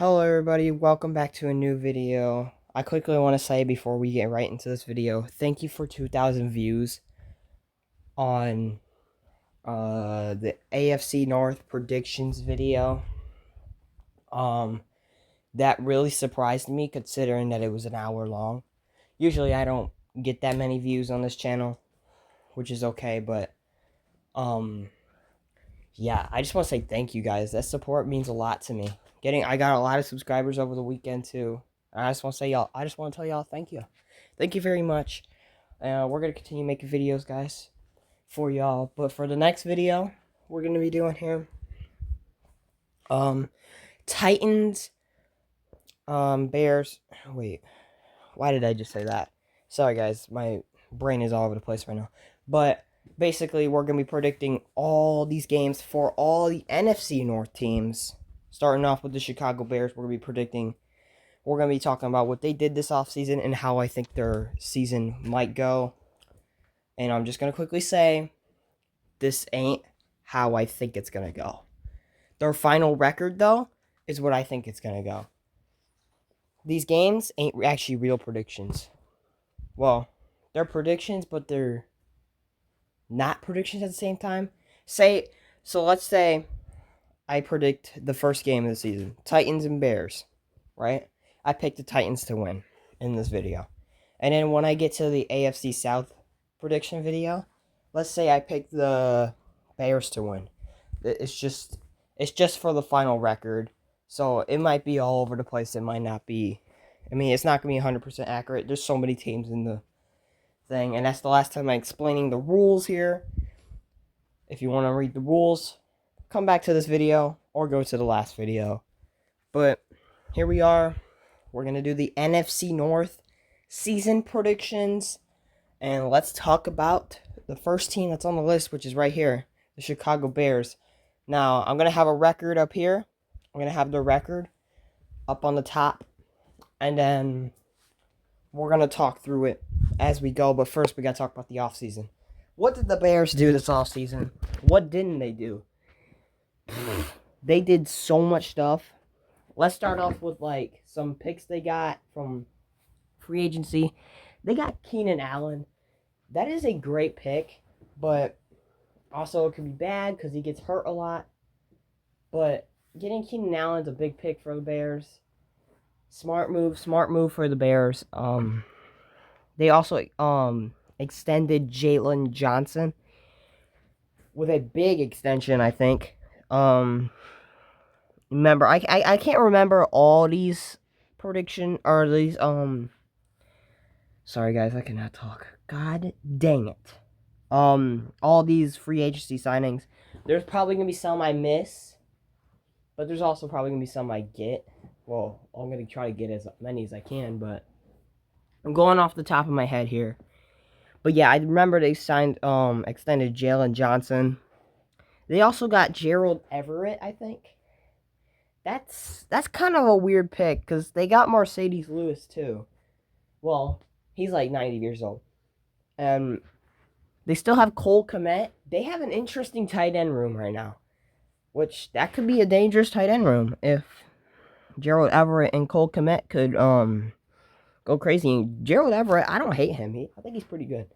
Hello everybody, welcome back to a new video. I quickly want to say before we get right into this video, thank you for 2,000 views on the AFC North predictions video. That really surprised me considering that it was an hour long. Usually I don't get that many views on this channel, which is okay, but yeah, I just want to say thank you guys. That support means a lot to me. I got a lot of subscribers over the weekend too. I just want to tell y'all thank you. Thank you very much. We're going to continue making videos, guys, for y'all. But for the next video, we're going to be doing here Titans, Bears. Wait, why did I just say that? Sorry, guys. My brain is all over the place right now. But basically, we're going to be predicting all these games for all the NFC North teams. Starting off with the Chicago Bears, we're going to be talking about what they did this offseason and how I think their season might go. And I'm just going to quickly say, this ain't how I think it's going to go. Their final record, though, is what I think it's going to go. These games ain't actually real predictions. Well, they're predictions, but they're not predictions at the same time. Let's say I predict the first game of the season, Titans and Bears, right? I picked the Titans to win in this video. And then when I get to the AFC South prediction video, let's say I pick the Bears to win. It's just for the final record. So it might be all over the place. It might not be. I mean, it's not going to be 100% accurate. There's so many teams in the thing. And that's the last time I'm explaining the rules here. If you want to read the rules, come back to this video or go to the last video. But here we are. We're going to do the NFC North season predictions. And let's talk about the first team that's on the list, which is right here, the Chicago Bears. Now, I'm going to have a record up here. I'm going to have the record up on the top. And then we're going to talk through it as we go. But first, we got to talk about the offseason. What did the Bears do this offseason? What didn't they do? They did so much stuff. Let's start off with, some picks they got from free agency. They got Keenan Allen. That is a great pick, but also it could be bad because he gets hurt a lot. But getting Keenan Allen's a big pick for the Bears. Smart move for the Bears. They also extended Jalen Johnson with a big extension, I think. Remember, I can't remember all these sorry guys, I cannot talk. God dang it. All these free agency signings. There's probably gonna be some I miss, but there's also probably gonna be some I get. Well, I'm gonna try to get as many as I can, but I'm going off the top of my head here. But yeah, I remember they extended Jalen Johnson. They also got Gerald Everett, I think. That's kind of a weird pick because they got Mercedes Lewis too. Well, he's like 90 years old. And they still have Cole Kmet. They have an interesting tight end room right now, which that could be a dangerous tight end room if Gerald Everett and Cole Kmet could go crazy. And Gerald Everett, I don't hate him. I think he's pretty good,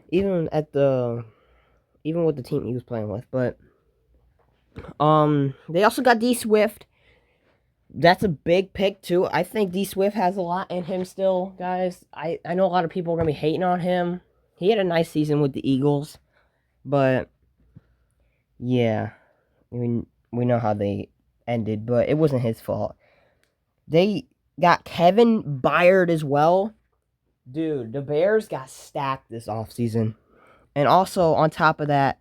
even with the team he was playing with. But they also got D Swift. That's a big pick, too. I think D Swift has a lot in him still, guys. I know a lot of people are going to be hating on him. He had a nice season with the Eagles. But, yeah. I mean, we know how they ended, but it wasn't his fault. They got Kevin Byard as well. Dude, the Bears got stacked this offseason. And also, on top of that,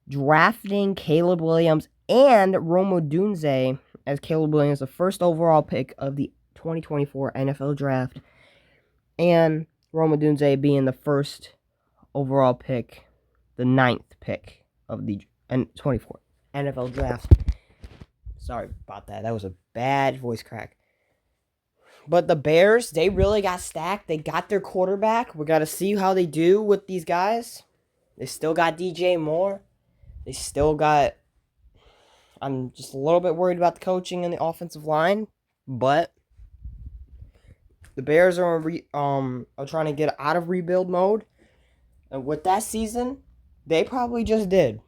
drafting Caleb Williams and Rome Odunze as Caleb Williams, the first overall pick of the 2024 NFL Draft, and Rome Odunze being the first overall pick, the 9th pick of the 24 NFL Draft. Sorry about that. That was a bad voice crack. But the Bears, they really got stacked. They got their quarterback. We got to see how they do with these guys. They still got DJ Moore. They still got... I'm just a little bit worried about the coaching and the offensive line. But the Bears are trying to get out of rebuild mode, and with that season, they probably just did.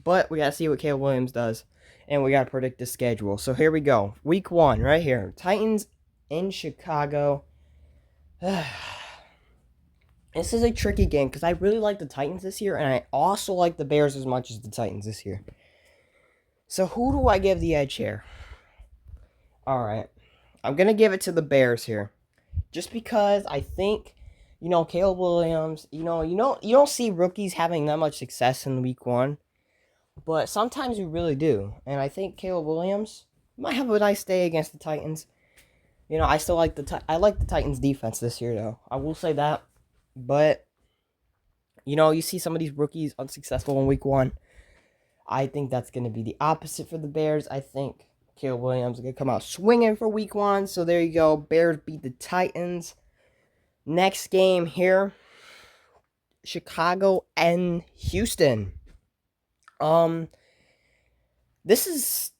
But we gotta see what Caleb Williams does, and we gotta predict the schedule. So here we go. Week 1, right here. Titans in Chicago. This is a tricky game because I really like the Titans this year, and I also like the Bears as much as the Titans this year. So who do I give the edge here? All right, I'm gonna give it to the Bears here, just because I think, Caleb Williams. You don't see rookies having that much success in Week 1, but sometimes you really do, and I think Caleb Williams might have a nice day against the Titans. I still like I like the Titans defense this year though. I will say that. But, you see some of these rookies unsuccessful in Week 1. I think that's going to be the opposite for the Bears. I think Caleb Williams is going to come out swinging for Week 1. So there you go. Bears beat the Titans. Next game here, Chicago and Houston. This is...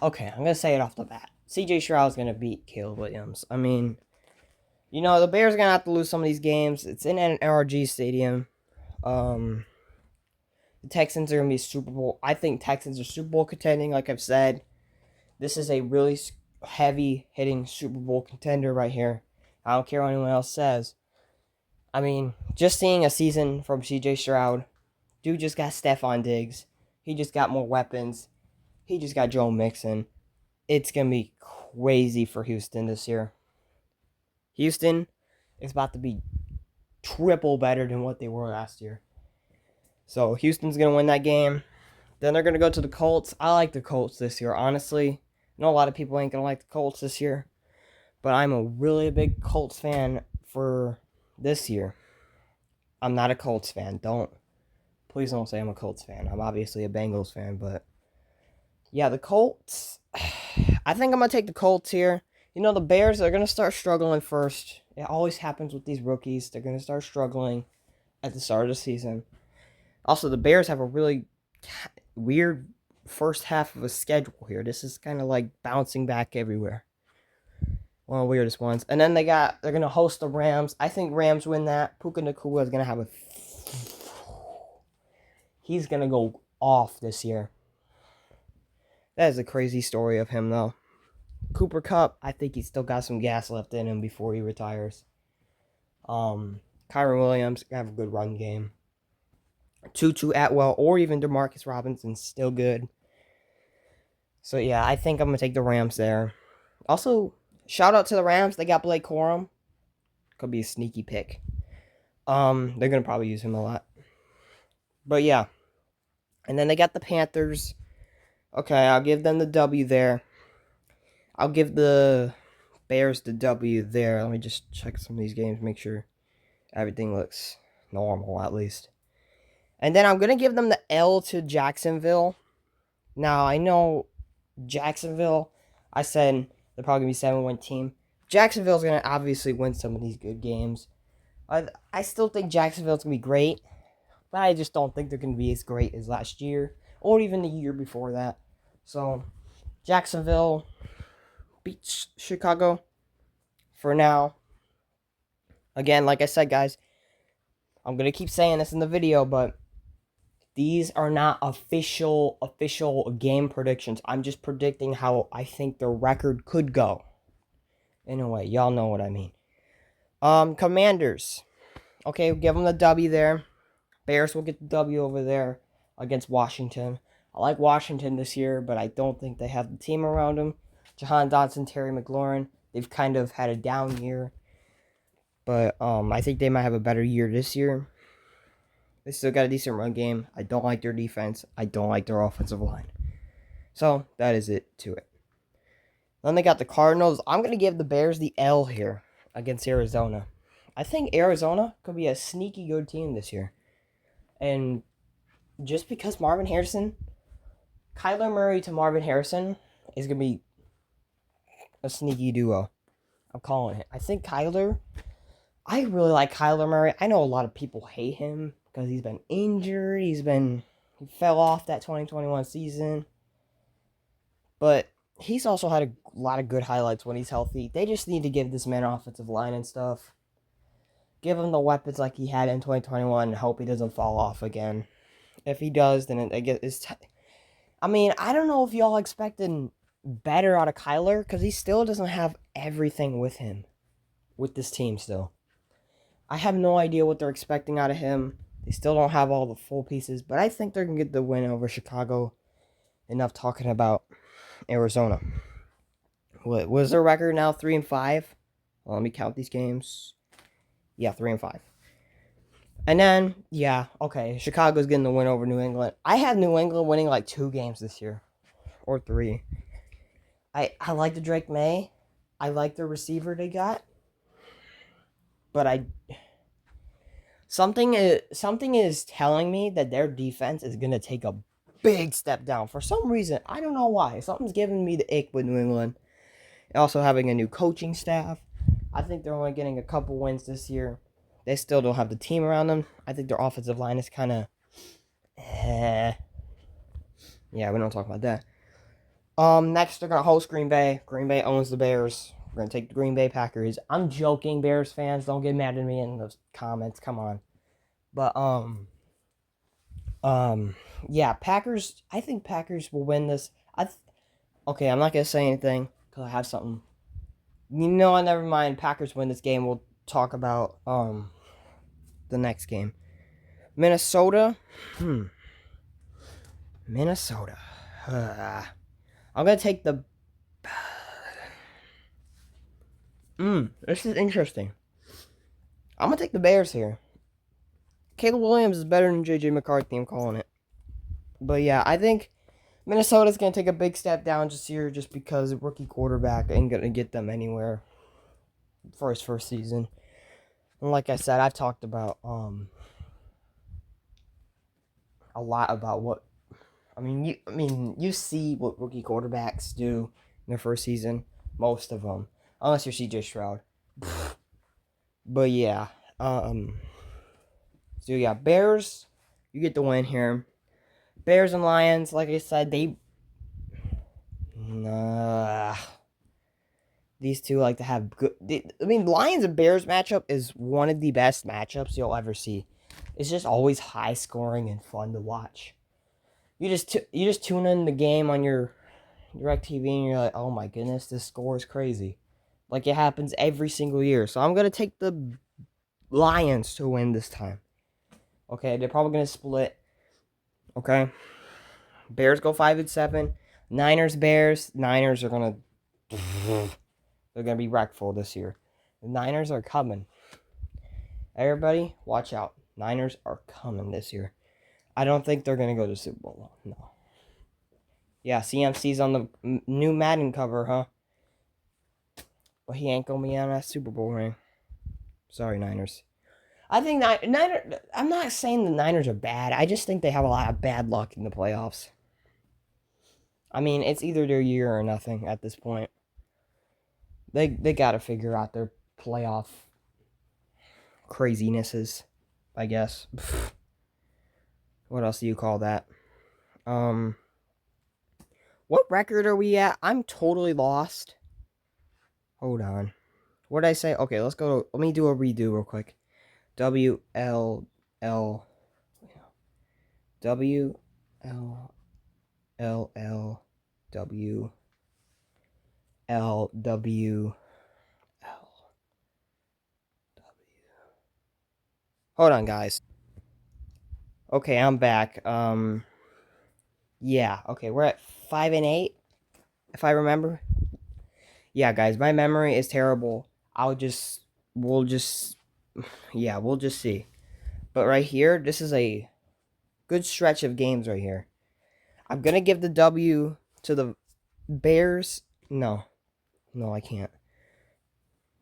Okay, I'm going to say it off the bat. CJ Stroud is going to beat Caleb Williams. I mean... the Bears are going to have to lose some of these games. It's in an NRG stadium. The Texans are going to be Super Bowl. I think Texans are Super Bowl contending, like I've said. This is a really heavy-hitting Super Bowl contender right here. I don't care what anyone else says. I mean, just seeing a season from CJ Stroud. Dude just got Stephon Diggs. He just got more weapons. He just got Joe Mixon. It's going to be crazy for Houston this year. Houston is about to be triple better than what they were last year. So Houston's going to win that game. Then they're going to go to the Colts. I like the Colts this year, honestly. I know a lot of people ain't going to like the Colts this year. But I'm a really big Colts fan for this year. I'm not a Colts fan. Please don't say I'm a Colts fan. I'm obviously a Bengals fan. But yeah, the Colts. I think I'm going to take the Colts here. The Bears are going to start struggling first. It always happens with these rookies. They're going to start struggling at the start of the season. Also, the Bears have a really weird first half of a schedule here. This is kind of like bouncing back everywhere. One of the weirdest ones. And then they're going to host the Rams. I think Rams win that. Puka Nacua is going to have he's going to go off this year. That is a crazy story of him, though. Cooper Kupp, I think he's still got some gas left in him before he retires. Kyron Williams have a good run game. Tutu Atwell or even Demarcus Robinson still good. So yeah, I think I'm gonna take the Rams there. Also, shout out to the Rams. They got Blake Corum. Could be a sneaky pick. They're gonna probably use him a lot. But yeah, and then they got the Panthers. Okay, I'll give them the W there. I'll give the Bears the W there. Let me just check some of these games, make sure everything looks normal at least. And then I'm going to give them the L to Jacksonville. Now, I know Jacksonville, I said they're probably going to be a 7-win team. Jacksonville's going to obviously win some of these good games. I still think Jacksonville's going to be great, but I just don't think they're going to be as great as last year or even the year before that. So, Jacksonville beats Chicago for now. Again, like I said, guys, I'm going to keep saying this in the video, but these are not official game predictions. I'm just predicting how I think the record could go. In a way, y'all know what I mean. Commanders. Okay, give them the W there. Bears will get the W over there against Washington. I like Washington this year, but I don't think they have the team around them. Jahan Dotson, Terry McLaurin, they've kind of had a down year. But I think they might have a better year this year. They still got a decent run game. I don't like their defense. I don't like their offensive line. So, that is it to it. Then they got the Cardinals. I'm going to give the Bears the L here against Arizona. I think Arizona could be a sneaky good team this year. And just because Marvin Harrison, Kyler Murray to Marvin Harrison is going to be a sneaky duo. I'm calling it. I really like Kyler Murray. I know a lot of people hate him because he's been injured. He fell off that 2021 season. But he's also had a lot of good highlights when he's healthy. They just need to give this man offensive line and stuff. Give him the weapons like he had in 2021 and hope he doesn't fall off again. If he does, then I mean, I don't know if y'all expecting better out of Kyler because he still doesn't have everything with him, with this team still. I have no idea what they're expecting out of him. They still don't have all the full pieces, but I think they're going to get the win over Chicago. Enough talking about Arizona. What was their record now? 3-5? Well, let me count these games. Yeah, 3-5. And then, yeah, okay, Chicago's getting the win over New England. I have New England winning like 2 games this year. Or 3. I like the Drake May. I like the receiver they got. But something is telling me that their defense is going to take a big step down. For some reason, I don't know why. Something's giving me the ick with New England. Also having a new coaching staff. I think they're only getting a couple wins this year. They still don't have the team around them. I think their offensive line is kind of Yeah, we don't talk about that. Next they're gonna host Green Bay. Green Bay owns the Bears. We're gonna take the Green Bay Packers. I'm joking, Bears fans. Don't get mad at me in those comments. Come on. But yeah, Packers. I think Packers will win this. Okay, I'm not gonna say anything because I have something. You know, never mind. Packers win this game. We'll talk about the next game. Minnesota. Minnesota. I'm gonna take the. This is interesting. I'm gonna take the Bears here. Caleb Williams is better than JJ McCarthy. I'm calling it. But yeah, I think Minnesota's gonna take a big step down this year, just because a rookie quarterback ain't gonna get them anywhere for his first season. And like I said, I've talked about a lot about what. You see what rookie quarterbacks do in their first season. Most of them, unless you're CJ Stroud. But yeah, so yeah, Bears, you get the win here. Bears and Lions, like I said, these two like to have good. Lions and Bears matchup is one of the best matchups you'll ever see. It's just always high scoring and fun to watch. You just tune in the game on your DirecTV and you're like, oh my goodness, this score is crazy. Like it happens every single year. So I'm gonna take the Lions to win this time. Okay, they're probably gonna split. Okay, Bears go 5-7. Niners Bears. Niners are gonna they're gonna be wreckful this year. The Niners are coming. Everybody, watch out. Niners are coming this year. I don't think they're gonna go to Super Bowl. No. Yeah, CMC's on the new Madden cover, huh? But he ain't gonna be on that Super Bowl ring. Sorry, Niners. I think I'm not saying the Niners are bad. I just think they have a lot of bad luck in the playoffs. I mean, it's either their year or nothing at this point. They got to figure out their playoff crazinesses, I guess. What else do you call that? What record are we at? I'm totally lost. Hold on. What did I say? Okay, let's go. Let me do a redo real quick. WLL Hold on, guys. Okay, I'm back. Yeah. Okay, we're at 5-8, if I remember. Yeah, guys, my memory is terrible. We'll just see. But right here, this is a good stretch of games right here. I'm gonna give the W to the Bears. No, I can't.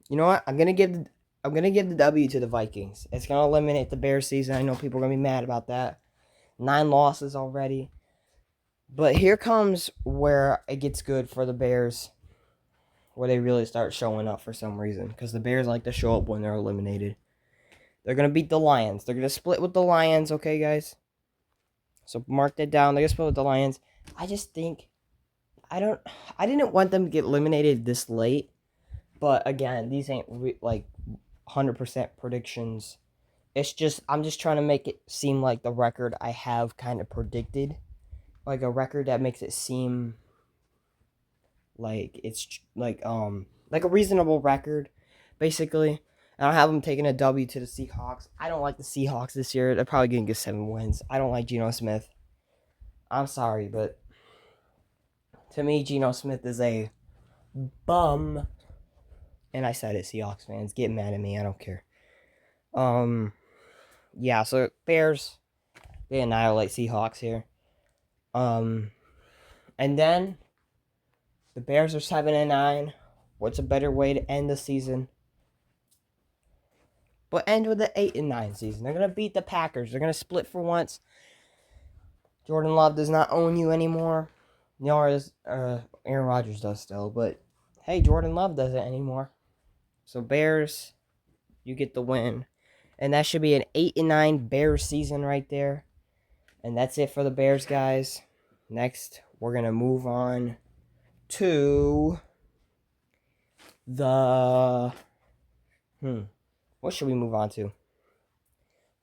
You know what? I'm gonna give the W to the Vikings. It's gonna eliminate the Bears season. I know people are gonna be mad about that. 9 losses already. But here comes where it gets good for the Bears, where they really start showing up for some reason. Because the Bears like to show up when they're eliminated. They're gonna beat the Lions. They're gonna split with the Lions. Okay, guys. So mark that down. They're gonna split with the Lions. I just think I didn't want them to get eliminated this late. But again, these ain't like 100% predictions. It's just I'm just trying to make it seem like the record I have kind of predicted, like a record that makes it seem like it's like a reasonable record, basically. And I'll have them taking a W to the Seahawks. I don't like the Seahawks this year. They're probably gonna get 7 wins. I don't like Geno Smith. I'm sorry, but to me, Geno Smith is a bum. And I said it, Seahawks fans. Get mad at me. I don't care. Yeah, so Bears, they annihilate Seahawks here. And then the Bears are 7-9. What's a better way to end the season? But end with an 8-9 season. They're gonna beat the Packers. They're gonna split for once. Jordan Love does not own you anymore. Nor is Aaron Rodgers does still, but hey, Jordan Love doesn't anymore. So Bears, you get the win. And that should be an 8-9 Bears season right there. And that's it for the Bears, guys. Next, we're going to move on to the... What should we move on to?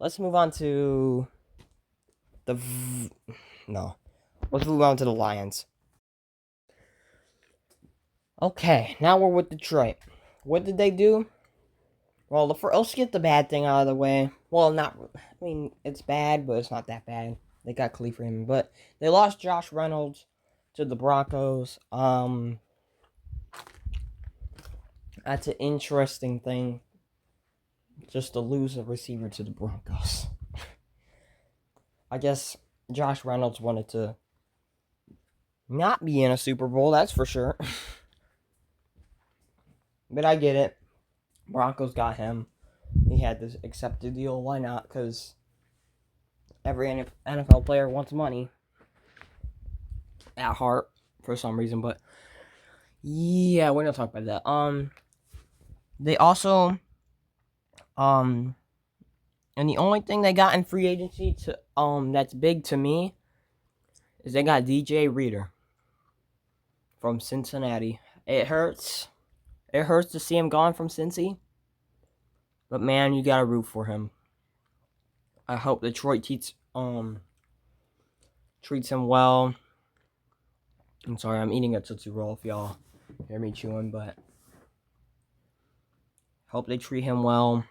Let's move on to the... No. Let's move on to the Lions. Okay, now we're with Detroit. What did they do? Well, let's get the bad thing out of the way. Well, it's bad, but it's not that bad. They got Khalif Raymond, but they lost Josh Reynolds to the Broncos. That's an interesting thing, just to lose a receiver to the Broncos. I guess Josh Reynolds wanted to not be in a Super Bowl, that's for sure. But I get it. Broncos got him. He had to accept the deal. Why not? Because every NFL player wants money at heart for some reason. But yeah, we're not talking about that. They also and the only thing they got in free agency to that's big to me is they got DJ Reader from Cincinnati. It hurts. It hurts to see him gone from Cincy. But man, you gotta root for him. I hope Detroit treats him well. I'm sorry, I'm eating a Tootsie Roll if y'all hear me chewing, but hope they treat him well.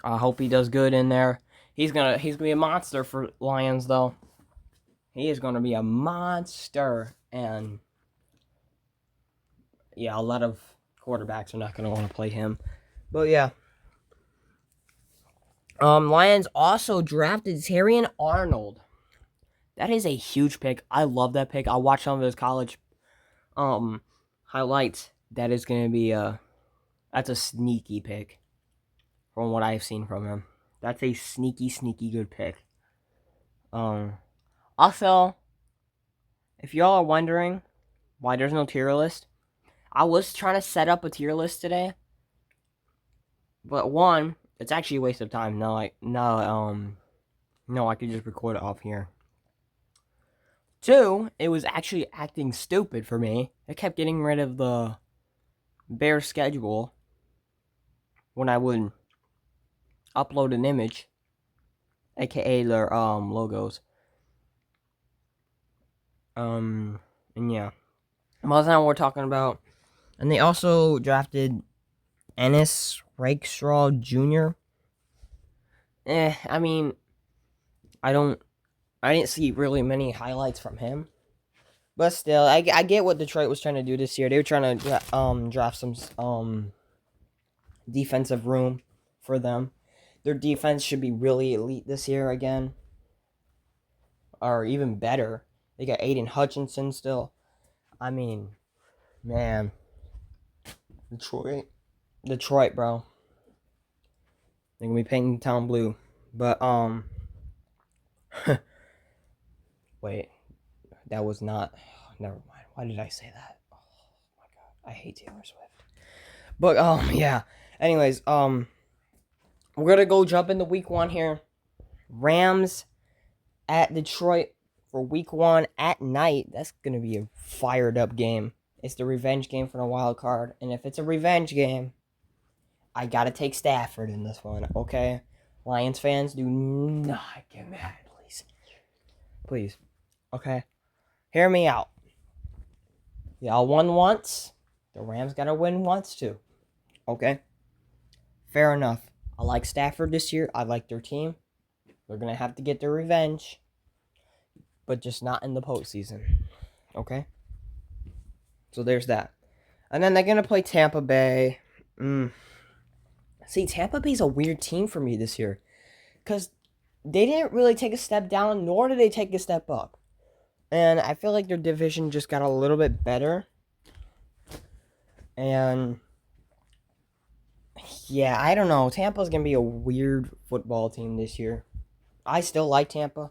I hope he does good in there. He's gonna be a monster for Lions though. He is gonna be a monster, and yeah, a lot of quarterbacks are not gonna want to play him. But yeah. Lions also drafted Terrion Arnold. That is a huge pick. I love that pick. I watched some of his college highlights. That is gonna be that's a sneaky pick from what I've seen from him. That's a sneaky good pick. Also, if y'all are wondering why there's no tier list, I was trying to set up a tier list today, but one, it's actually a waste of time. No, I could just record it off here. Two, it was actually acting stupid for me. It kept getting rid of the Bears schedule when I would upload an image, aka their logos. And yeah. Well, that's not what we're talking about. And they also drafted Ennis Rakestraw Jr. I mean, I didn't see really many highlights from him. But still, I get what Detroit was trying to do this year. They were trying to draft some defensive room for them. Their defense should be really elite this year again. Or even better. They got Aiden Hutchinson still. I mean, man. Detroit, bro. They're going to be painting town blue. But, wait. That was not... Never mind. Why did I say that? Oh, my God. I hate Taylor Swift. But, yeah. Anyways, we're going to go jump into week 1 here. Rams at Detroit. for week 1 at night. That's going to be a fired up game. It's the revenge game for the wild card. And if it's a revenge game, I got to take Stafford in this one, okay? Lions fans, do not get mad, please. Please, okay? Hear me out. Y'all won once. The Rams got to win once, too. Okay? Fair enough. I like Stafford this year. I like their team. They're going to have to get their revenge. But just not in the postseason. Okay? So there's that. And then they're going to play Tampa Bay. See, Tampa Bay's a weird team for me this year. Because they didn't really take a step down, nor did they take a step up. And I feel like their division just got a little bit better. And yeah, I don't know. Tampa's going to be a weird football team this year. I still like Tampa,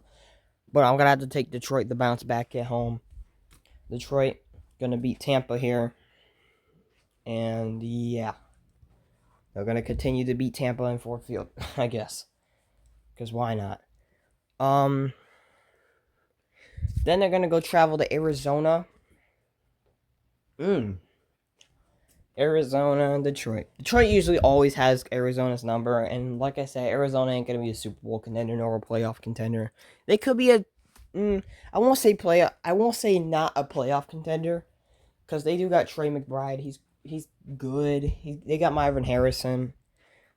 but I'm going to have to take Detroit to bounce back at home. Detroit going to beat Tampa here. And yeah, they're going to continue to beat Tampa in Ford Field, I guess. Because why not? Then they're going to go travel to Arizona. Arizona and Detroit. Detroit usually always has Arizona's number. And like I said, Arizona ain't going to be a Super Bowl contender nor a playoff contender. They could be I won't say not a playoff contender. Because they do got Trey McBride. He's good. They got Marvin Harrison.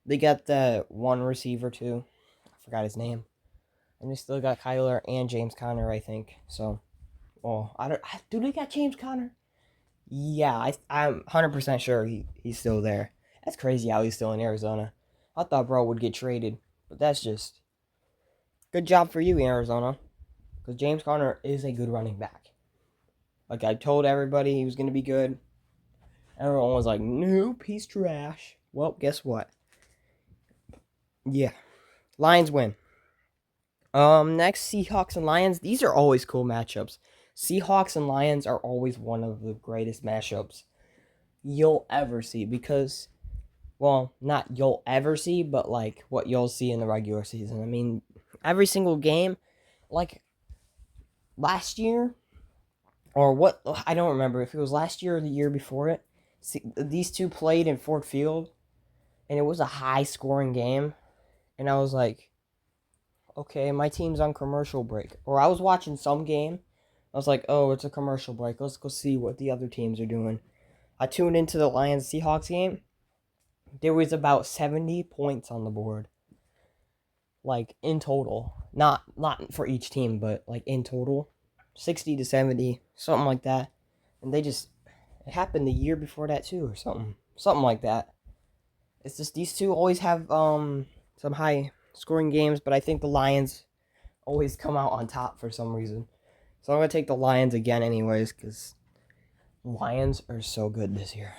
They got the one receiver too. I forgot his name. And they still got Kyler and James Conner, I think. So, do they got James Conner? Yeah, I'm 100% sure he's still there. That's crazy how he's still in Arizona. I thought bro would get traded, but that's just good job for you, Arizona. Because James Conner is a good running back. Like I told everybody he was going to be good. Everyone was like, nope, he's trash. Well, guess what? Yeah. Lions win. Next, Seahawks and Lions. These are always cool matchups. Seahawks and Lions are always one of the greatest matchups you'll ever see. Because, well, not you'll ever see, but like what you'll see in the regular season. I mean, every single game, like last year, or what, I don't remember if it was last year or the year before it. These two played in Ford Field, and it was a high-scoring game, and I was like, okay, my team's on commercial break. Or I was watching some game, I was like, oh, it's a commercial break, let's go see what the other teams are doing. I tuned into the Lions-Seahawks game, there was about 70 points on the board. Like, in total. Not for each team, but, like, in total. 60 to 70, something like that. And it happened the year before that too, or something like that. It's just these two always have some high scoring games, but I think the Lions always come out on top for some reason. So I'm gonna take the Lions again, anyways, because Lions are so good this year.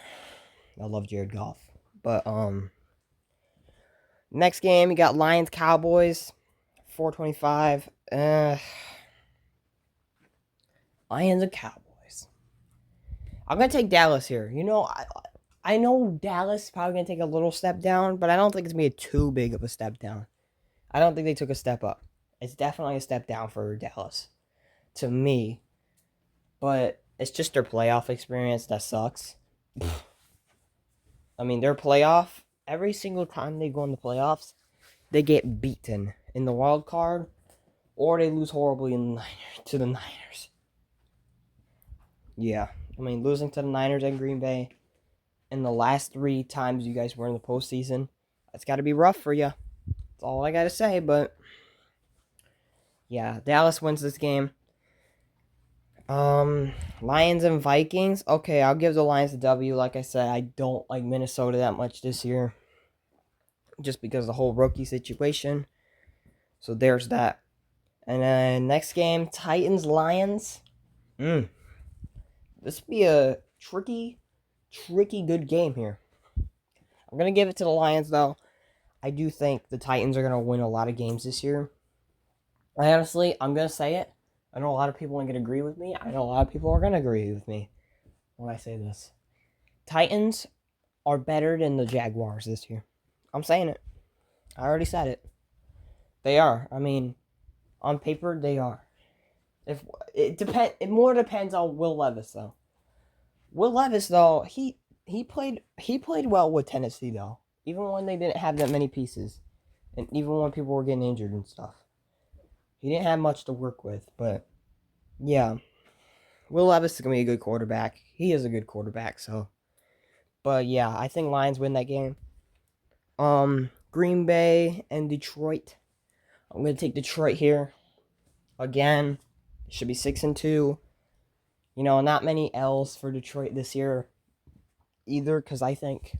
I love Jared Goff, but next game you got Lions Cowboys, 425. Lions and Cowboys. I'm going to take Dallas here. You know, I know Dallas is probably going to take a little step down, but I don't think it's going to be too big of a step down. I don't think they took a step up. It's definitely a step down for Dallas, to me. But it's just their playoff experience that sucks. I mean, their playoff, every single time they go in the playoffs, they get beaten in the wild card, or they lose horribly to the Niners. Yeah. I mean, losing to the Niners and Green Bay in the last 3 times you guys were in the postseason, that's got to be rough for you. That's all I got to say, but yeah, Dallas wins this game. Lions and Vikings. Okay, I'll give the Lions a W. Like I said, I don't like Minnesota that much this year, just because of the whole rookie situation. So there's that. And then next game, Titans-Lions. This would be a tricky good game here. I'm going to give it to the Lions, though. I do think the Titans are going to win a lot of games this year. Honestly, I'm going to say it. I know a lot of people aren't going to agree with me. I know a lot of people are going to agree with me when I say this. Titans are better than the Jaguars this year. I'm saying it. I already said it. They are. I mean, on paper, they are. If it more depends on Will Levis though. Will Levis though, he played well with Tennessee though, even when they didn't have that many pieces, and even when people were getting injured and stuff. He didn't have much to work with, but yeah, Will Levis is gonna be a good quarterback. He is a good quarterback, so. But yeah, I think Lions win that game. Green Bay and Detroit. I'm gonna take Detroit here. Again, it should be 6-2. You know, not many L's for Detroit this year either, because I think,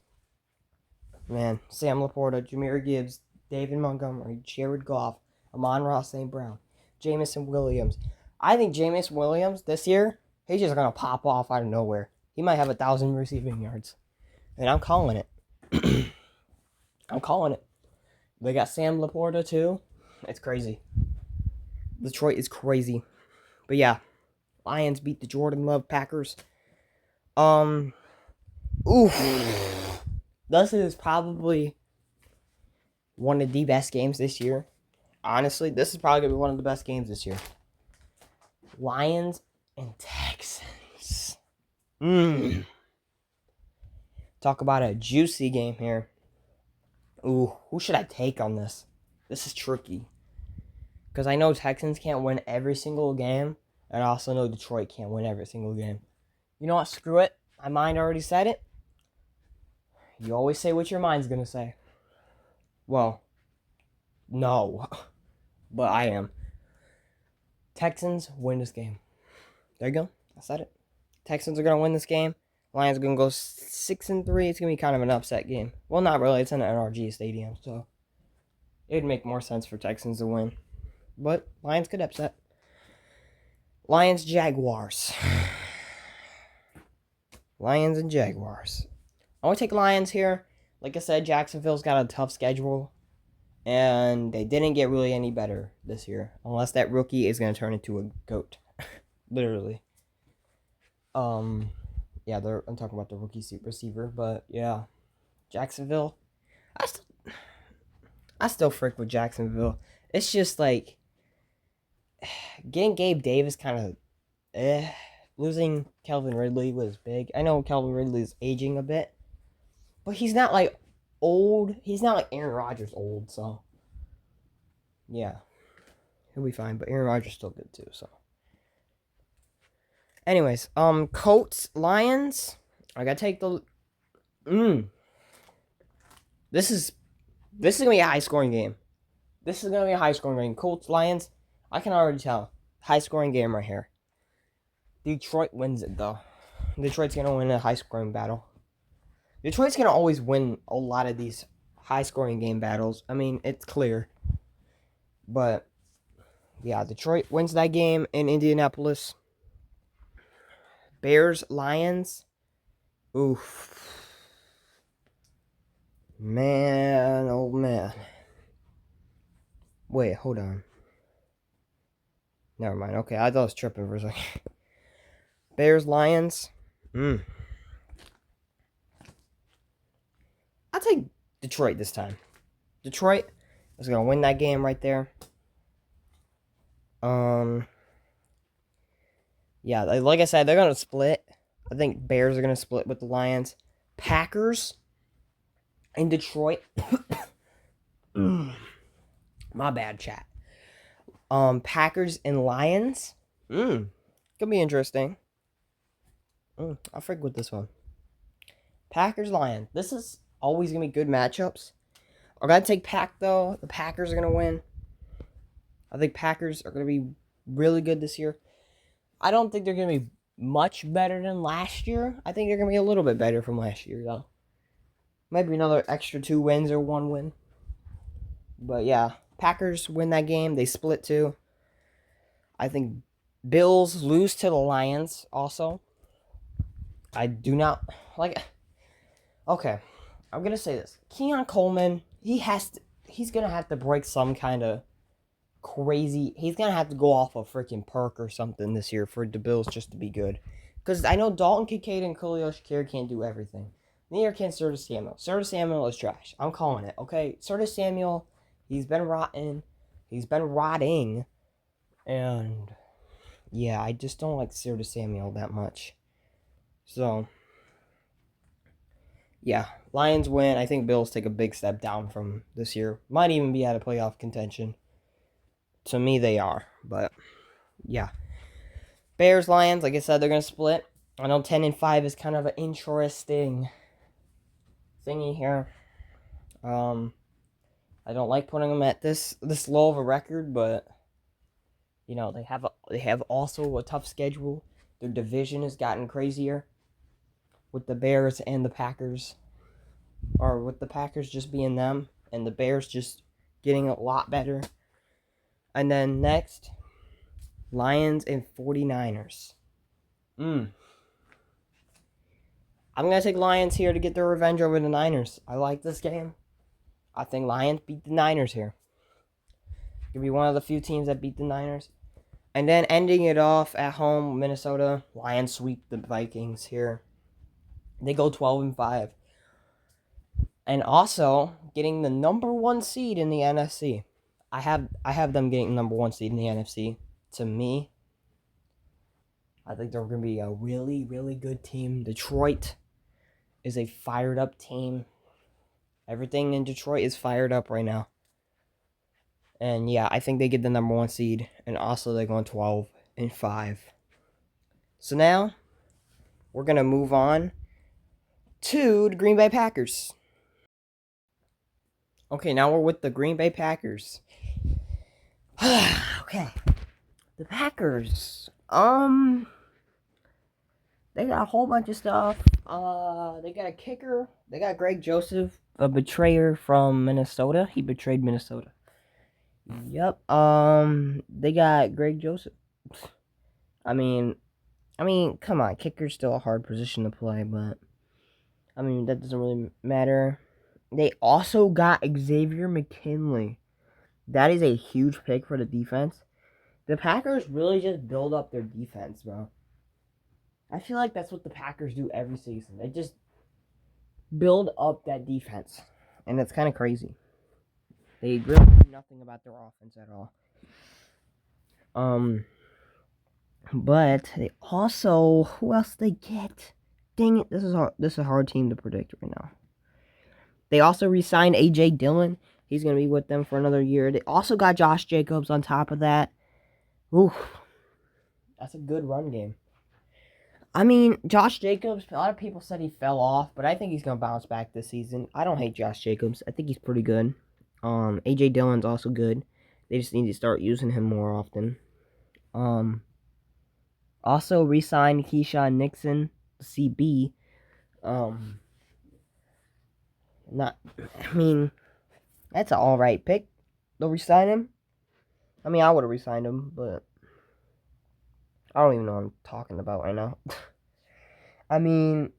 man, Sam Laporta, Jahmyr Gibbs, David Montgomery, Jared Goff, Amon-Ra St. Brown, Jamison Williams. I think Jamison Williams this year, he's just gonna pop off out of nowhere. He might have 1,000 receiving yards, and I'm calling it. I'm calling it. They got Sam Laporta too. It's crazy. Detroit is crazy. But yeah, Lions beat the Jordan Love Packers. Oof. This is probably one of the best games this year. Honestly, this is probably going to be one of the best games this year. Lions and Texans. Talk about a juicy game here. Ooh, who should I take on this? This is tricky. Because I know Texans can't win every single game. And I also know Detroit can't win every single game. You know what? Screw it. My mind already said it. You always say what your mind's going to say. Well, no. But I am. Texans win this game. There you go. I said it. Texans are going to win this game. Lions are going to go 6-3. It's going to be kind of an upset game. Well, not really. It's in an NRG stadium. So it would make more sense for Texans to win. But Lions could upset. Lions, Jaguars. Lions and Jaguars. I want to take Lions here. Like I said, Jacksonville's got a tough schedule. And they didn't get really any better this year. Unless that rookie is going to turn into a goat. Literally. Yeah, I'm talking about the rookie receiver. But, yeah. Jacksonville. I still frick with Jacksonville. It's just like... Getting Gabe Davis kind of... Losing Calvin Ridley was big. I know Calvin Ridley is aging a bit. But he's not like old. He's not like Aaron Rodgers old, so. Yeah. He'll be fine, but Aaron Rodgers still good too, so. Anyways, Colts, Lions. I gotta take the... This is gonna be a high-scoring game. This is gonna be a high-scoring game. Colts, Lions. I can already tell. High-scoring game right here. Detroit wins it, though. Detroit's gonna win a high-scoring battle. Detroit's going to always win a lot of these high-scoring game battles. I mean, it's clear. But, yeah, Detroit wins that game in Indianapolis. Bears, Lions. Oof. Man, oh man. Wait, hold on. Never mind. Okay, I thought I was tripping for a second. Bears, Lions. I'll take Detroit this time. Detroit is going to win that game right there. Yeah, like I said, they're going to split. I think Bears are going to split with the Lions. Packers in Detroit. My bad, chat. Packers and Lions. Could be interesting. I'll freak with this one. Packers, Lions. This is always going to be good matchups. I got to take Pack, though. The Packers are going to win. I think Packers are going to be really good this year. I don't think they're going to be much better than last year. I think they're going to be a little bit better from last year, though. Maybe another extra 2 wins or 1 win. But, yeah. Packers win that game. They split, too. I think Bills lose to the Lions, also. I do not... Okay. I'm going to say this. Keon Coleman, he's going to have to break some kind of crazy... He's going to have to go off a freaking perk or something this year for the Bills just to be good. Because I know Dalton Kincaid and Khalil Shakir can't do everything. Neither can Curtis Samuel. Curtis Samuel is trash. I'm calling it, okay? Curtis Samuel, he's been rotten. He's been rotting. And yeah, I just don't like Curtis Samuel that much. So, yeah, Lions win. I think Bills take a big step down from this year. Might even be out of playoff contention. To me, they are. But, yeah. Bears, Lions, like I said, they're going to split. I know 10-5 is kind of an interesting thingy here. I don't like putting them at this low of a record, but they have also a tough schedule. Their division has gotten crazier with the Bears and the Packers, or with the Packers just being them and the Bears just getting a lot better. And then next, Lions and 49ers. I'm going to take Lions here to get their revenge over the Niners. I like this game. I think Lions beat the Niners here. Could be one of the few teams that beat the Niners. And then ending it off at home, Minnesota. Lions sweep the Vikings here. They go 12-5. And also getting the number 1 seed in the NFC. I have them getting the number 1 seed in the NFC. To me, I think they're going to be a really, really good team. Detroit is a fired up team. Everything in Detroit is fired up right now. And yeah, I think they get the number 1 seed. And also they're going 12-5. So now, we're going to move on to the Green Bay Packers. Okay, now we're with the Green Bay Packers. Okay. The Packers. They got a whole bunch of stuff. They got a kicker. They got Greg Joseph, a betrayer from Minnesota. He betrayed Minnesota. Yep. They got Greg Joseph. I mean, come on. Kicker's still a hard position to play, but I mean, that doesn't really matter. They also got Xavier McKinley. That is a huge pick for the defense. The Packers really just build up their defense, bro. I feel like that's what the Packers do every season. They just build up that defense. And it's kind of crazy. They really do nothing about their offense at all. But they also, who else they get? Dang it, this is a hard team to predict right now. They also re-signed A.J. Dillon. He's going to be with them for another year. They also got Josh Jacobs on top of that. Ooh, that's a good run game. I mean, Josh Jacobs, a lot of people said he fell off, but I think he's going to bounce back this season. I don't hate Josh Jacobs. I think he's pretty good. A.J. Dillon's also good. They just need to start using him more often. Also re-signed Keyshawn Nixon, CB. That's an alright pick. They'll re-sign him. I mean, I would have re-signed him, but I don't even know what I'm talking about right now. I mean,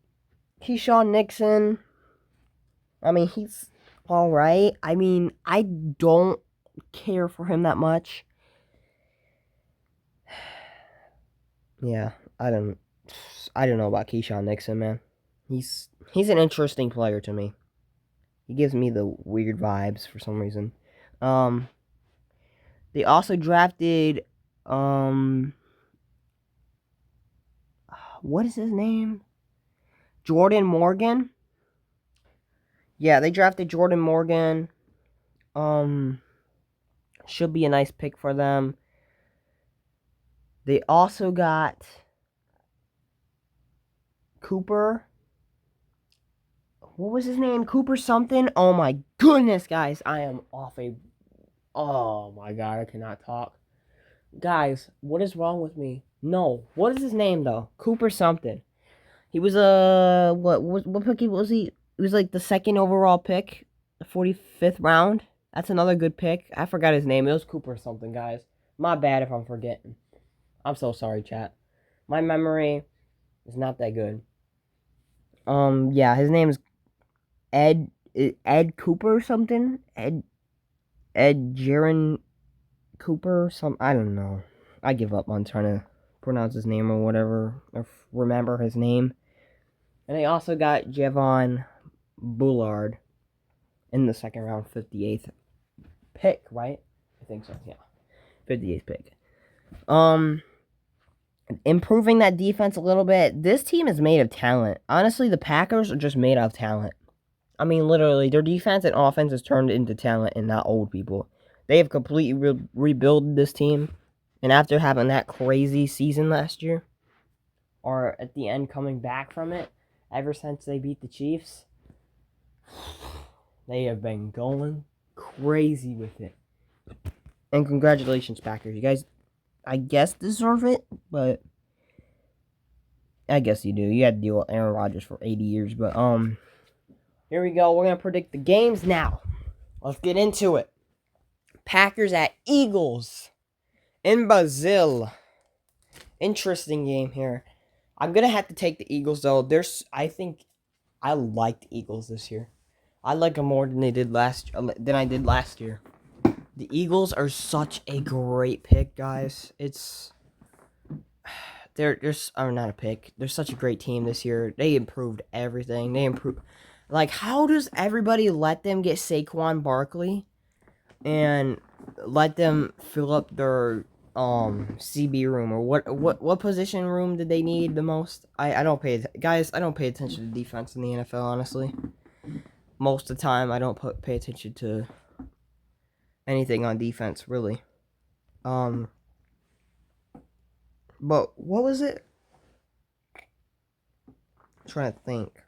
Keyshawn Nixon, he's alright. I mean, I don't care for him that much. Yeah, I don't know about Keyshawn Nixon, man. He's an interesting player to me. He gives me the weird vibes for some reason. They also drafted what is his name? Jordan Morgan. Yeah, they drafted Jordan Morgan. Should be a nice pick for them. They also got Cooper. What was his name? Cooper something? Oh my goodness, guys. I am off a... Oh my god, I cannot talk. Guys, what is wrong with me? No. What is his name, though? Cooper something. He was what pick was he? He was like the second overall pick, the 45th round. That's another good pick. I forgot his name. It was Cooper something, guys. My bad if I'm forgetting. I'm so sorry, chat. My memory is not that good. Yeah, his name is Ed Cooper or something. Ed Jaron Cooper I don't know. I give up on trying to pronounce his name or whatever, or remember his name. And they also got Javon Bullard in the second round, 58th pick, right? I think so, yeah. 58th pick. improving that defense a little bit. This team is made of talent. Honestly, the Packers are just made of talent. I mean, literally, their defense and offense has turned into talent and not old people. They have completely rebuilt this team. And after having that crazy season last year, or at the end coming back from it, ever since they beat the Chiefs, they have been going crazy with it. And congratulations, Packers. You guys, I guess, deserve it, but I guess you do. You had to deal with Aaron Rodgers for 80 years, but here we go. We're gonna predict the games now. Let's get into it. Packers at Eagles in Brazil. Interesting game here. I'm gonna have to take the Eagles though. I think I like the Eagles this year. I like them more than I did last year. The Eagles are such a great pick, guys. They're not a pick. They're such a great team this year. They improved everything. Like, how does everybody let them get Saquon Barkley and let them fill up their CB room, or what position room did they need the most? I don't pay attention to defense in the NFL, honestly. Most of the time I don't pay attention to anything on defense, really. But what was it? I'm trying to think.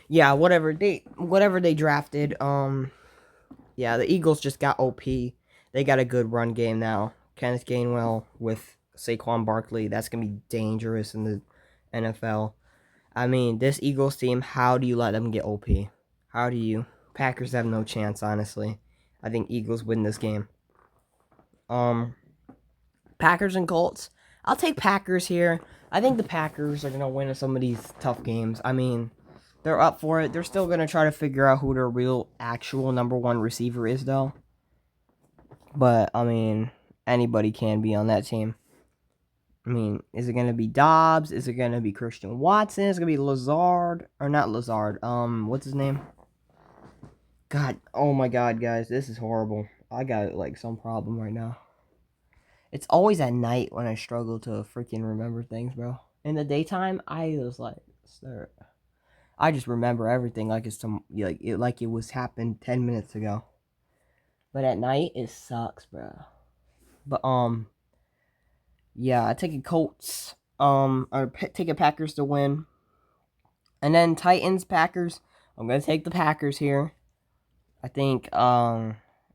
Yeah, whatever they drafted. Yeah, the Eagles just got OP. They got a good run game now. Kenneth Gainwell with Saquon Barkley. That's going to be dangerous in the NFL. I mean, this Eagles team, how do you let them get OP? How do you? Packers have no chance, honestly. I think Eagles win this game. Packers and Colts. I'll take Packers here. I think the Packers are going to win some of these tough games. I mean, they're up for it. They're still going to try to figure out who their real, actual number one receiver is, though. But, I mean, anybody can be on that team. I mean, is it going to be Dobbs? Is it going to be Christian Watson? Is it going to be Lazard? Or not Lazard. What's his name? God, oh my God, guys. This is horrible. I got, like, some problem right now. It's always at night when I struggle to freaking remember things, bro. In the daytime, I was like, sir, I just remember everything like it was happened 10 minutes ago. But at night, it sucks, bro. But yeah, I take a Colts. Take a Packers to win, and then Titans Packers. I'm gonna take the Packers here. I think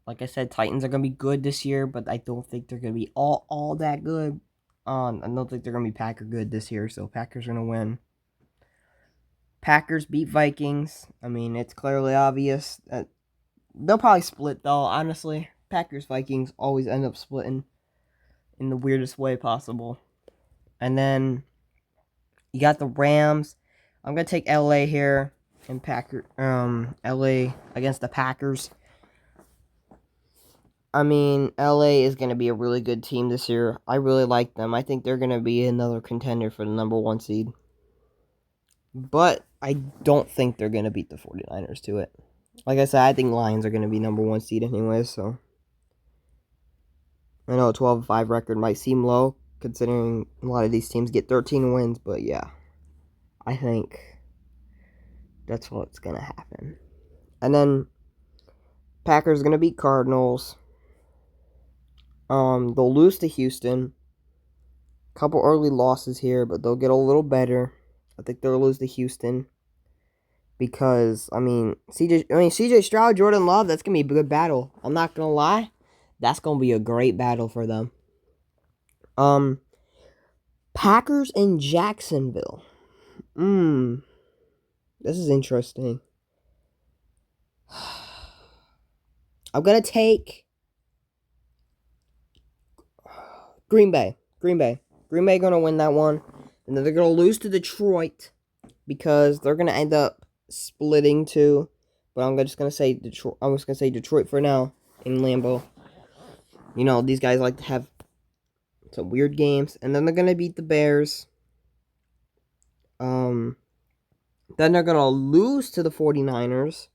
like I said, Titans are gonna be good this year, but I don't think they're gonna be all that good. I don't think they're gonna be Packer good this year, so Packers are gonna win. Packers beat Vikings. I mean, it's clearly obvious that they'll probably split though. Honestly, Packers Vikings always end up splitting in the weirdest way possible. And then you got the Rams. I'm gonna take LA here and LA against the Packers. I mean, LA is going to be a really good team this year. I really like them. I think they're going to be another contender for the number 1 seed. But I don't think they're going to beat the 49ers to it. Like I said, I think Lions are going to be number 1 seed anyways, so. I know a 12-5 record might seem low, considering a lot of these teams get 13 wins, but yeah. I think that's what's going to happen. And then, Packers going to beat Cardinals. They'll lose to Houston. Couple early losses here, but they'll get a little better. I think they'll lose to Houston because CJ Stroud, Jordan Love. That's gonna be a good battle. I'm not gonna lie, that's gonna be a great battle for them. Packers in Jacksonville. This is interesting. I'm gonna take Green Bay. Green Bay gonna win that one, and then they're gonna lose to Detroit because they're gonna end up splitting too. But I'm just gonna say Detroit. I'm just gonna say Detroit for now in Lambeau. You know, these guys like to have some weird games, and then they're gonna beat the Bears. Then they're gonna lose to the 49ers.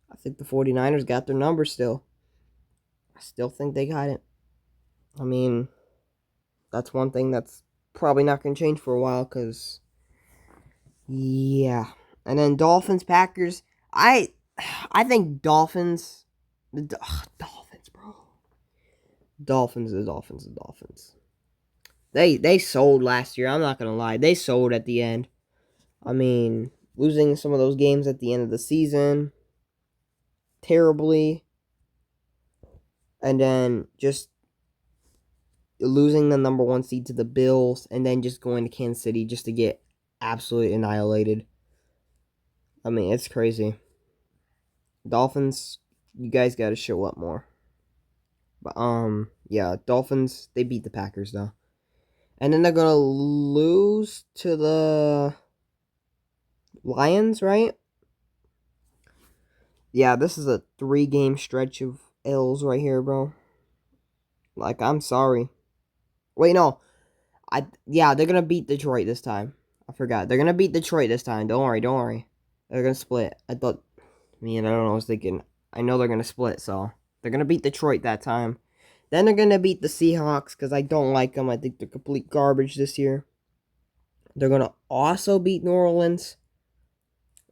I think the 49ers got their number still. I still think they got it. I mean, that's one thing that's probably not going to change for a while, because, yeah. And then Dolphins, Packers. I think Dolphins. Dolphins, bro. Dolphins. They sold last year. I'm not going to lie. They sold at the end. I mean, losing some of those games at the end of the season terribly. And then just losing the number 1 seed to the Bills, and then just going to Kansas City just to get absolutely annihilated. I mean, it's crazy. Dolphins, you guys got to show up more. But yeah, Dolphins, they beat the Packers though, and then they're gonna lose to the Lions, right? Yeah, this is a 3-game stretch of L's right here, bro. Like, I'm sorry. Wait, no. They're gonna beat Detroit this time. I forgot. They're gonna beat Detroit this time. Don't worry. They're gonna split. I don't know. I was thinking. I know they're gonna split, so they're gonna beat Detroit that time. Then they're gonna beat the Seahawks, because I don't like them. I think they're complete garbage this year. They're gonna also beat New Orleans.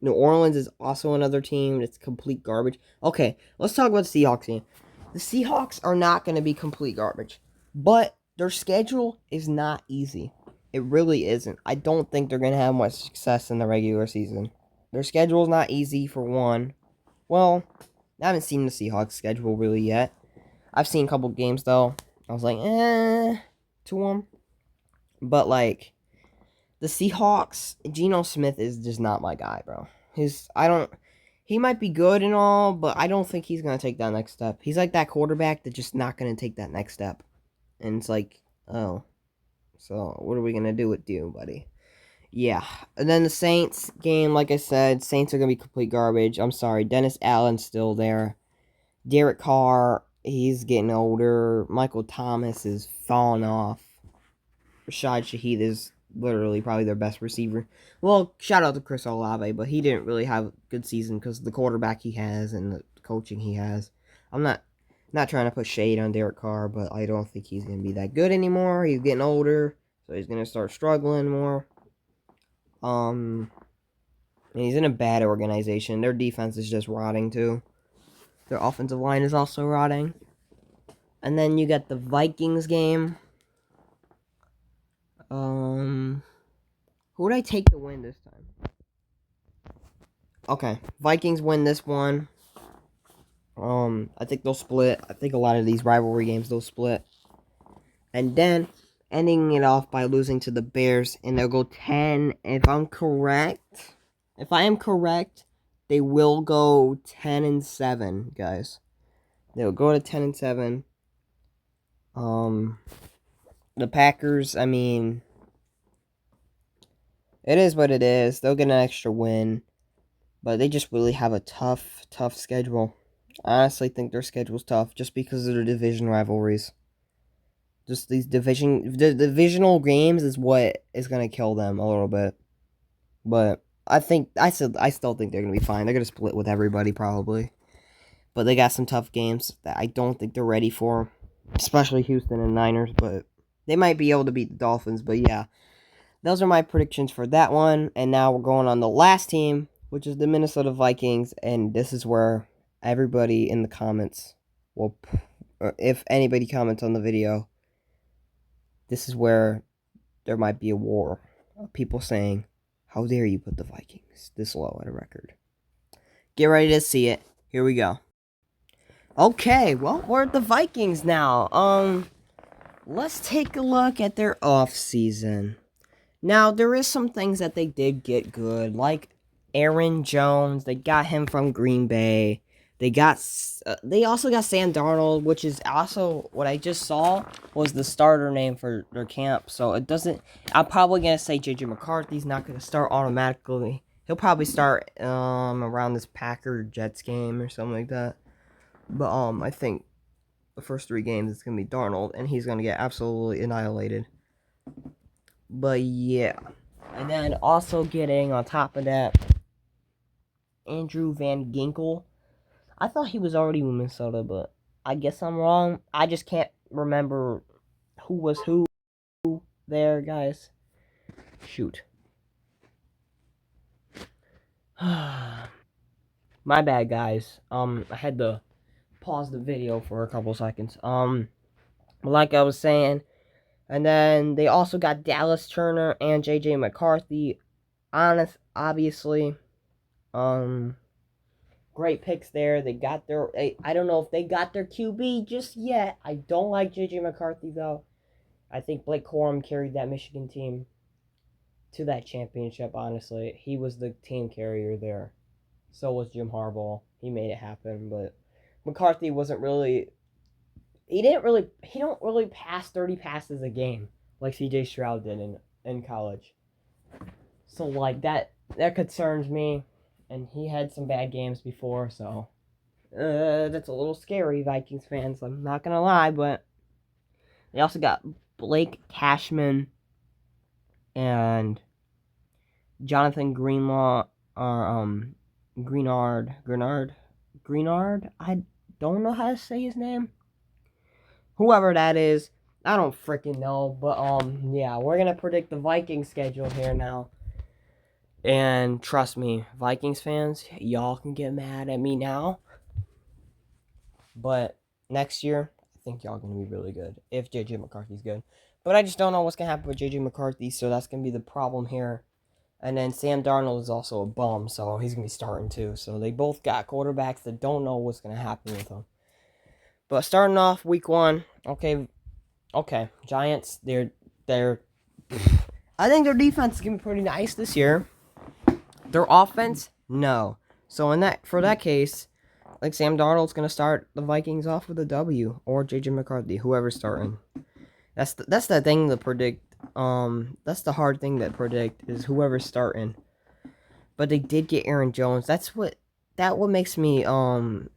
New Orleans is also another team that's complete garbage. Okay, let's talk about the Seahawks team. The Seahawks are not gonna be complete garbage, but their schedule is not easy. It really isn't. I don't think they're going to have much success in the regular season. Their schedule is not easy, for one. Well, I haven't seen the Seahawks schedule really yet. I've seen a couple games, though. I was like, to them. But, like, the Seahawks, Geno Smith is just not my guy, bro. He might be good and all, but I don't think he's going to take that next step. He's like that quarterback that's just not going to take that next step. And it's like, oh, so what are we going to do with you, buddy? Yeah. And then the Saints game, like I said, Saints are going to be complete garbage. I'm sorry. Dennis Allen's still there. Derek Carr, he's getting older. Michael Thomas is falling off. Rashad Shaheed is literally probably their best receiver. Well, shout out to Chris Olave, but he didn't really have a good season because of the quarterback he has and the coaching he has. I'm not trying to put shade on Derek Carr, but I don't think he's going to be that good anymore. He's getting older, so he's going to start struggling more. And he's in a bad organization. Their defense is just rotting, too. Their offensive line is also rotting. And then you got the Vikings game. Who would I take to win this time? Okay, Vikings win this one. I think they'll split. I think a lot of these rivalry games, they'll split. And then, ending it off by losing to the Bears, and they'll go 10. If I am correct, they will go 10-7, guys. They'll go to 10-7. The Packers, I mean, it is what it is. They'll get an extra win, but they just really have a tough schedule. I honestly think their schedule's tough just because of their division rivalries. Just these divisional games is what is gonna kill them a little bit. But I still think they're gonna be fine. They're gonna split with everybody probably. But they got some tough games that I don't think they're ready for, especially Houston and Niners. But they might be able to beat the Dolphins. But yeah, those are my predictions for that one. And now we're going on the last team, which is the Minnesota Vikings. And this is where everybody in the comments will, if anybody comments on the video, this is where there might be a war of people saying, how dare you put the Vikings this low at a record? Get ready to see it. Here we go. Okay, well, we're at the Vikings now. Let's take a look at their offseason. Now, there is some things that they did get good, like Aaron Jones. They got him from Green Bay. They also got Sam Darnold, which is also what I just saw was the starter name for their camp. So it doesn't. I'm probably gonna say JJ McCarthy's not gonna start automatically. He'll probably start around this Packers-Jets game or something like that. But I think the first 3 games it's gonna be Darnold, and he's gonna get absolutely annihilated. But yeah, and then also getting on top of that, Andrew Van Ginkel. I thought he was already with Minnesota, but I guess I'm wrong. I just can't remember who was who there, guys. Shoot. My bad, guys. I had to pause the video for a couple seconds. Like I was saying, and then they also got Dallas Turner and JJ McCarthy. Obviously, great picks there. They got their. I don't know if they got their QB just yet. I don't like JJ McCarthy though. I think Blake Corum carried that Michigan team to that championship. Honestly, he was the team carrier there. So was Jim Harbaugh. He made it happen, but McCarthy wasn't really. He don't really pass 30 passes a game like CJ Stroud did in college. So like that concerns me, and he had some bad games before, so that's a little scary, Vikings fans. I'm not gonna lie, but they also got Blake Cashman and Jonathan Greenlaw, or Greenard. I don't know how to say his name. Whoever that is, I don't freaking know. But yeah, we're gonna predict the Vikings schedule here now. And trust me, Vikings fans, y'all can get mad at me now. But next year, I think y'all gonna be really good if JJ McCarthy's good. But I just don't know what's gonna happen with JJ McCarthy, so that's gonna be the problem here. And then Sam Darnold is also a bum, so he's gonna be starting too. So they both got quarterbacks that don't know what's gonna happen with them. But starting off week 1, okay, Giants, they're I think their defense is gonna be pretty nice this year. Their offense, no. So for that case, like Sam Darnold's gonna start the Vikings off with a W, or JJ McCarthy, whoever's starting. That's the thing to predict. That's the hard thing to predict is whoever's starting. But they did get Aaron Jones. That what makes me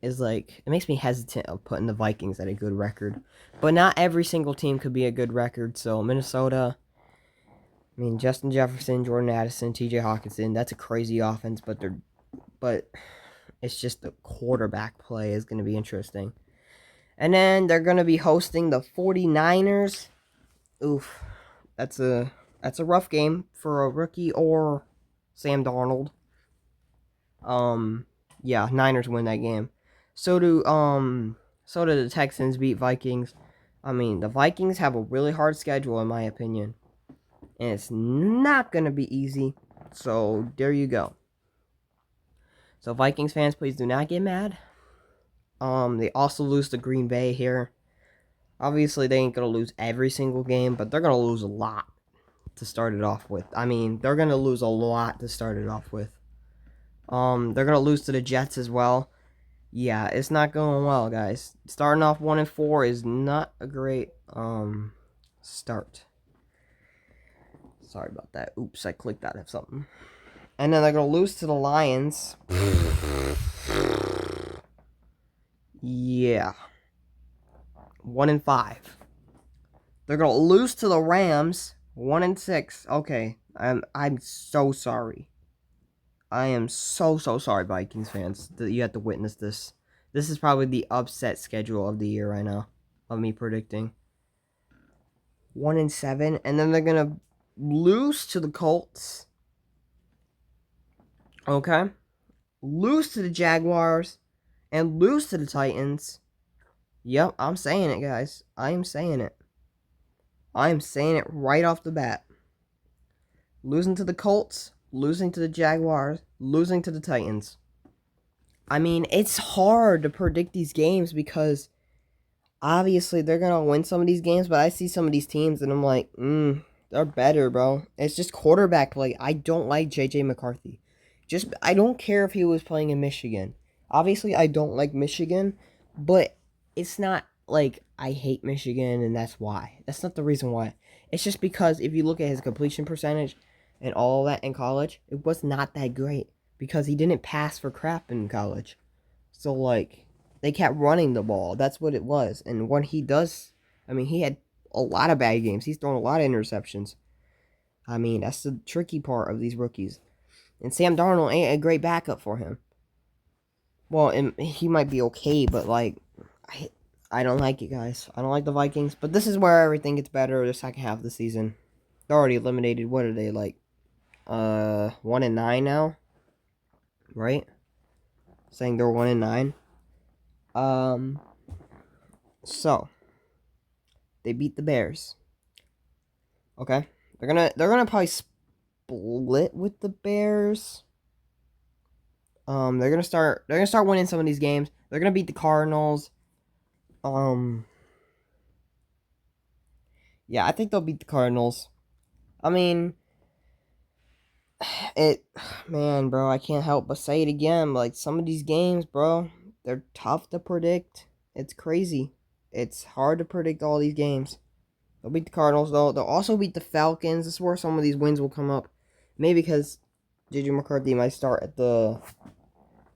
is like it makes me hesitant of putting the Vikings at a good record. But not every single team could be a good record. So Minnesota, I mean Justin Jefferson, Jordan Addison, T.J. Hawkinson. That's a crazy offense, but it's just the quarterback play is going to be interesting. And then they're going to be hosting the 49ers. Oof. That's a rough game for a rookie or Sam Darnold. Yeah, Niners win that game. So do the Texans beat Vikings. I mean, the Vikings have a really hard schedule in my opinion. And it's not going to be easy. So, there you go. So, Vikings fans, please do not get mad. They also lose to Green Bay here. Obviously, they ain't going to lose every single game, but they're going to lose a lot to start it off with. I mean, they're going to lose a lot to start it off with. They're going to lose to the Jets as well. Yeah, it's not going well, guys. Starting off 1-4 is not a great start. Sorry about that. Oops, I clicked out of something. And then they're going to lose to the Lions. Yeah. 1-5. They're going to lose to the Rams. 1-6. Okay. I'm so sorry. I am so sorry, Vikings fans, that you have to witness this. This is probably the upset schedule of the year right now. Of me predicting. 1-7. And then they're going to lose to the Colts. Okay. Lose to the Jaguars. And lose to the Titans. Yep, I'm saying it, guys. I am saying it. I am saying it right off the bat. Losing to the Colts. Losing to the Jaguars. Losing to the Titans. I mean, it's hard to predict these games because obviously they're going to win some of these games, but I see some of these teams and I'm like, they're better, bro. It's just quarterback play. I don't like JJ McCarthy. I don't care if he was playing in Michigan. Obviously, I don't like Michigan, but it's not like I hate Michigan and that's why. That's not the reason why. It's just because if you look at his completion percentage and all that in college, it was not that great because he didn't pass for crap in college. So, like, they kept running the ball. That's what it was. And when he does, I mean, he had a lot of bad games. He's thrown a lot of interceptions. I mean, that's the tricky part of these rookies. And Sam Darnold ain't a great backup for him. Well, and he might be okay, but, like, I don't like it, guys. I don't like the Vikings. But this is where everything gets better the second half of the season. They're already eliminated. What are they, like, 1-9 now? Right? Saying they're 1-9. So they beat the Bears. Okay? They're gonna probably split with the Bears. They're gonna start winning some of these games. They're gonna beat the Cardinals. Yeah, I think they'll beat the Cardinals. I mean, man, bro, I can't help but say it again. Like, some of these games, bro, they're tough to predict. It's crazy. It's hard to predict all these games. They'll beat the Cardinals, though. They'll also beat the Falcons. This is where some of these wins will come up. Maybe because J.J. McCarthy might start at the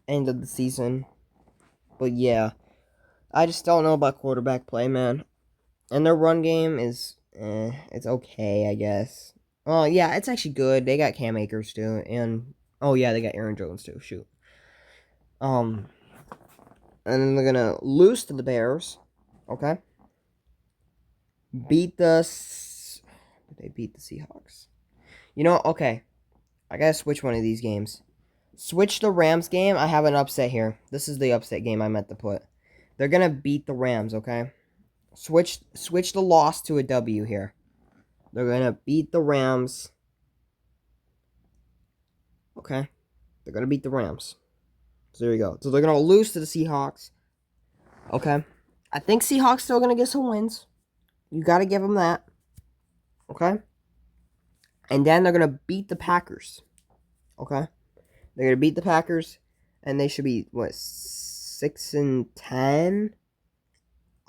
end of the season. But yeah, I just don't know about quarterback play, man. And their run game is, it's okay, I guess. Oh, yeah, it's actually good. They got Cam Akers, too. And, oh, yeah, they got Aaron Jones, too. Shoot. And then they're gonna lose to the Bears. Okay. Did they beat the Seahawks? You know, okay. I gotta switch one of these games. Switch the Rams game. I have an upset here. This is the upset game I meant to put. They're gonna beat the Rams, okay? Switch the loss to a W here. They're gonna beat the Rams. Okay? They're gonna beat the Rams. So there you go. So they're gonna lose to the Seahawks. Okay? I think Seahawks still gonna get some wins. You gotta give them that. Okay? And then they're gonna beat the Packers. Okay? They're gonna beat the Packers, and they should be what, 6-10?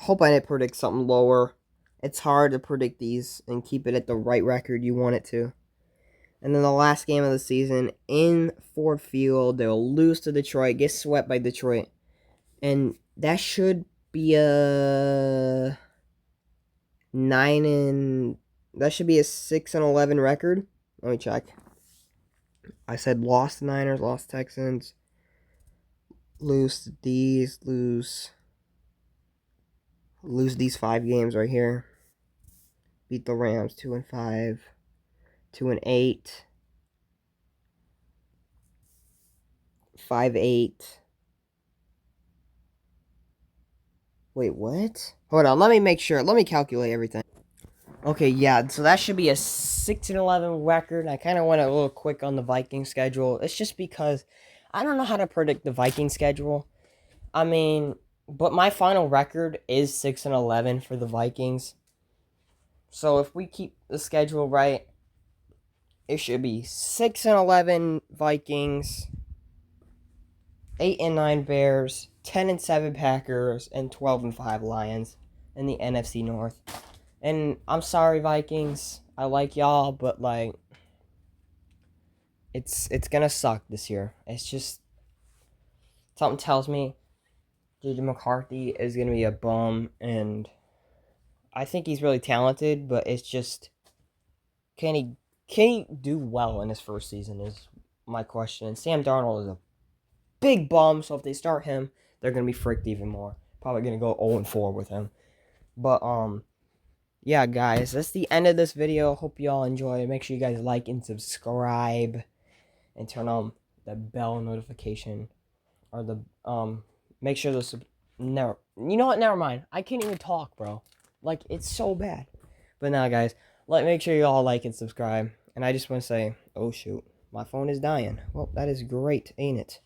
Hope I didn't predict something lower. It's hard to predict these and keep it at the right record you want it to. And then the last game of the season in Ford Field, they'll lose to Detroit, get swept by Detroit, and that should be a 6-11 record. Let me check. I said lost to Niners, lost to Texans, lose to these, lose these 5 games right here. Beat the Rams 2-5, 2-8, 5-8. Wait, what? Hold on, let me make sure. Let me calculate everything. Okay, yeah, so that should be a 6-11 record. I kind of went a little quick on the Viking schedule. It's just because I don't know how to predict the Viking schedule. I mean, but my final record is 6-11 for the Vikings. So if we keep the schedule right, it should be 6-11 Vikings, 8-9 Bears, 10-7 Packers, and 12-5 Lions in the NFC North. And I'm sorry, Vikings. I like y'all, but like, it's gonna suck this year. It's just something tells me J.J. McCarthy is gonna be a bum, and I think he's really talented, but it's just, can he do well in his first season is my question. And Sam Darnold is a big bum, so if they start him, they're gonna be fricked even more. Probably gonna go 0-4 with him. But yeah, guys, that's the end of this video. Hope you all enjoy. Make sure you guys like and subscribe, and turn on the bell notification, or the make sure never. You know what? Never mind. I can't even talk, bro. Like, it's so bad. But now, guys, make sure you all like and subscribe. And I just want to say, oh shoot, my phone is dying. Well, that is great, ain't it?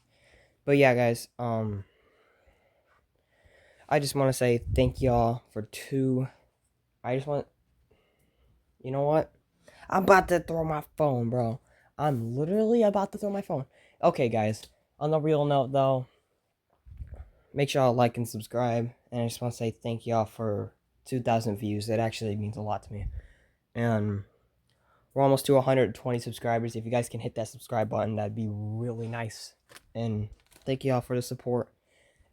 But yeah, guys, I just want to say thank y'all for you know what? I'm about to throw my phone, bro. I'm literally about to throw my phone. Okay, guys, on the real note, though, make sure y'all like and subscribe. And I just want to say thank y'all for 2,000 views. It actually means a lot to me. And we're almost to 120 subscribers. If you guys can hit that subscribe button, that'd be really nice. And thank y'all for the support.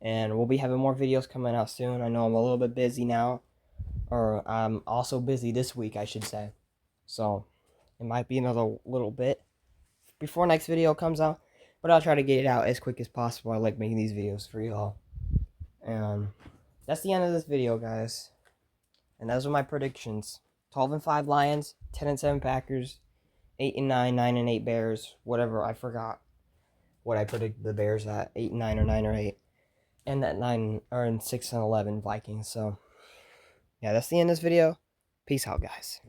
And we'll be having more videos coming out soon. I know I'm a little bit busy now. Or I'm also busy this week, I should say. So it might be another little bit before next video comes out. But I'll try to get it out as quick as possible. I like making these videos for y'all. And that's the end of this video, guys. And those are my predictions. 12-5 Lions, 10-7 Packers, 8-9, 9-8 Bears, whatever, I forgot what I predicted the Bears at, 8-9 or 9-8. And that 9 or in 6-11 Vikings. So yeah, that's the end of this video. Peace out, guys.